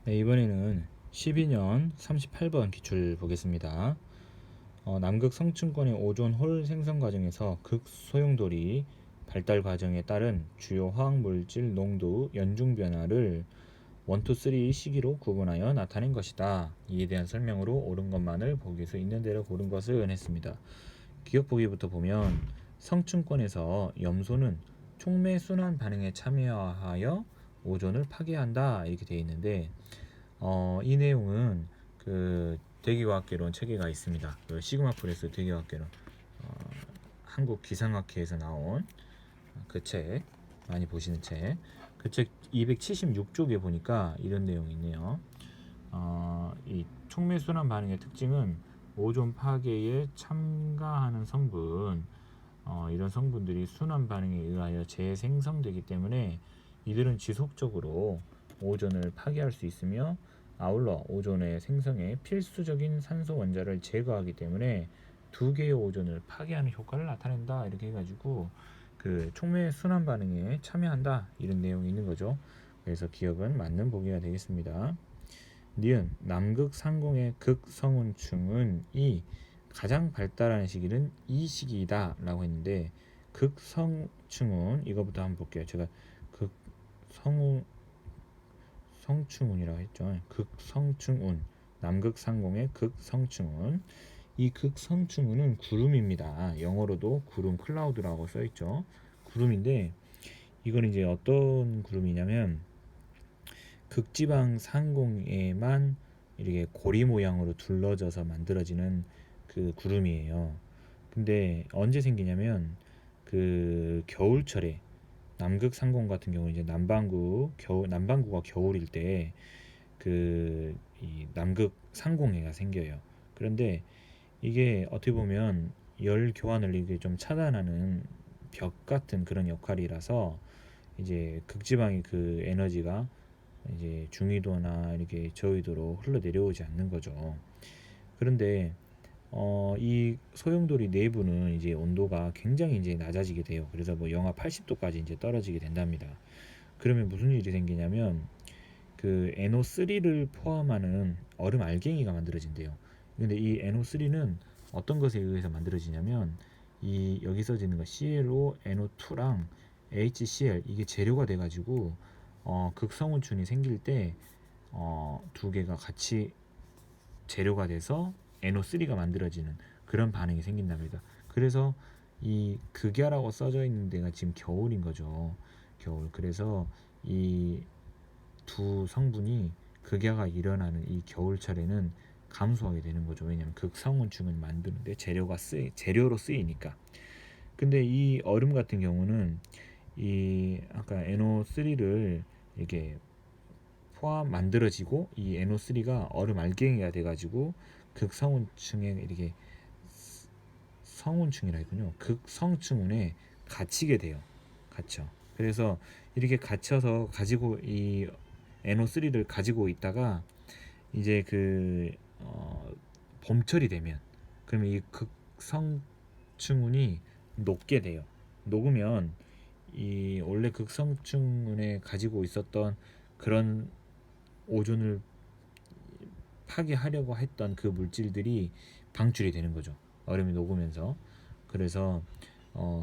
네, 이번에는 12년 38번 기출 보겠습니다. 남극 성층권의 오존 홀 생성 과정에서 극소용돌이 발달 과정에 따른 주요 화학물질 농도 연중 변화를 1, 2, 3 시기로 구분하여 나타낸 것이다. 이에 대한 설명으로 옳은 것만을 보기에서 있는 대로 고른 것을 했습니다. 기억 보기부터 보면 성층권에서 염소는 촉매 순환 반응에 참여하여 오존을 파괴한다 이렇게 되어 있는데 이 내용은 그 대기과학개론 체계가 있습니다. 그 시그마 프레스 대기과학개론 한국 기상학회에서 나온 그 책 많이 보시는 책. 그 책 276쪽에 보니까 이런 내용이 있네요. 이 촉매순환 반응의 특징은 오존 파괴에 참가하는 성분, 이런 성분들이 순환 반응에 의하여 재생성되기 때문에 이들은 지속적으로 오존을 파괴할 수 있으며 아울러 오존의 생성에 필수적인 산소 원자를 제거하기 때문에 두 개의 오존을 파괴하는 효과를 나타낸다 이렇게 해가지고 그 촉매 순환 반응에 참여한다 이런 내용이 있는 거죠. 그래서 기억은 맞는 보기가 되겠습니다. 니은 남극 상공의 극성운층은 이 가장 발달하는 시기는 이 시기이다 라고 했는데 극성층운 이거부터 한번 볼게요. 제가 성층운이라고 했죠. 극성층운 남극 상공의 극성층운 이 극성층운은 구름입니다. 영어로도 구름 클라우드라고 써있죠. 구름인데 이건 이제 어떤 구름이냐면 극지방 상공에만 이렇게 고리 모양으로 둘러져서 만들어지는 그 구름이에요. 근데 언제 생기냐면 그 겨울철에 남극 상공 같은 경우 이제 남반구가 겨울일 때 그 이 남극 상공해가 생겨요. 그런데 이게 어떻게 보면 열 교환을 이게 좀 차단하는 벽 같은 그런 역할이라서 이제 극지방의 그 에너지가 이제 중위도나 이렇게 저위도로 흘러내려오지 않는 거죠. 그런데 이 소용돌이 내부는 이제 온도가 굉장히 이제 낮아지게 돼요. 그래서 뭐 영하 80도까지 이제 떨어지게 된답니다. 그러면 무슨 일이 생기냐면 그 NO3를 포함하는 얼음 알갱이가 만들어진대요. 근데 이 NO3는 어떤 것에 의해서 만들어지냐면 이 여기 써지는 거 ClO, NO2랑 HCl 이게 재료가 돼가지고 극성운층이 생길 때 두 개가 같이 재료가 돼서 NO3가 만들어지는 그런 반응이 생긴답니다. 그래서 이 극야라고 써져 있는 데가 지금 겨울인 거죠. 겨울. 그래서 이 두 성분이 극야가 일어나는 이 겨울철에는 감소하게 되는 거죠. 왜냐하면 극성운층을 만드는데 재료로 쓰이니까. 근데 이 얼음 같은 경우는 이 아까 NO3를 이렇게 만들어지고 이 NO3가 얼음 알갱이가 돼가지고 극성운층에 이렇게 성운층이라 했군요. 극성층운에 갇히게 돼요. 갇혀. 그래서 이렇게 갇혀서 가지고 이 NO3를 가지고 있다가 이제 그 봄철이 되면 그러면 이 극성층운이 녹게 돼요. 녹으면 이 원래 극성층운에 가지고 있었던 그런 오존을 파괴하려고 했던 그 물질들이 방출이 되는 거죠. 얼음이 녹으면서. 그래서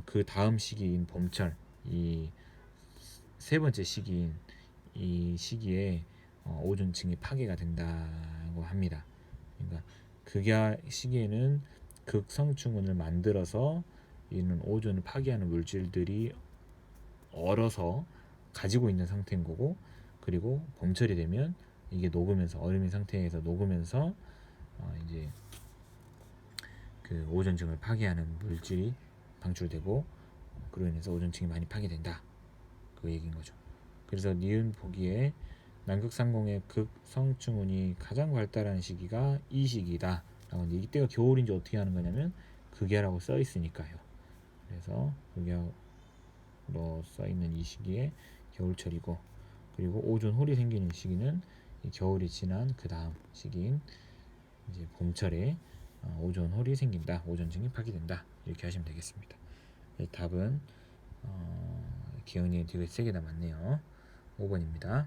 그 다음 시기인 봄철, 이 세 번째 시기인 이 시기에 오존층이 파괴가 된다고 합니다. 그러니까 극야 시기에는 극성층운을 만들어서 이는 오존을 파괴하는 물질들이 얼어서 가지고 있는 상태인 거고, 그리고 봄철이 되면 이게 녹으면서 얼음인 상태에서 녹으면서 이제 그 오존층을 파괴하는 물질이 방출되고 그로 인해서 오존층이 많이 파괴된다 그 얘기인 거죠. 그래서 니은 보기에 남극상공의 극성층운이 가장 발달한 시기가 이 시기다 라고 하는데 이때가 겨울인지 어떻게 하는 거냐면 극야라고 써 있으니까요. 그래서 극야로 써 있는 이 시기에 겨울철이고, 그리고 오존 홀이 생기는 시기는 이 겨울이 지난 그 다음 시기인 이제 봄철에 오존 홀이 생긴다, 오존층이 파괴된다 이렇게 하시면 되겠습니다. 답은 기억이 되게 3개 남았네요. 5번입니다.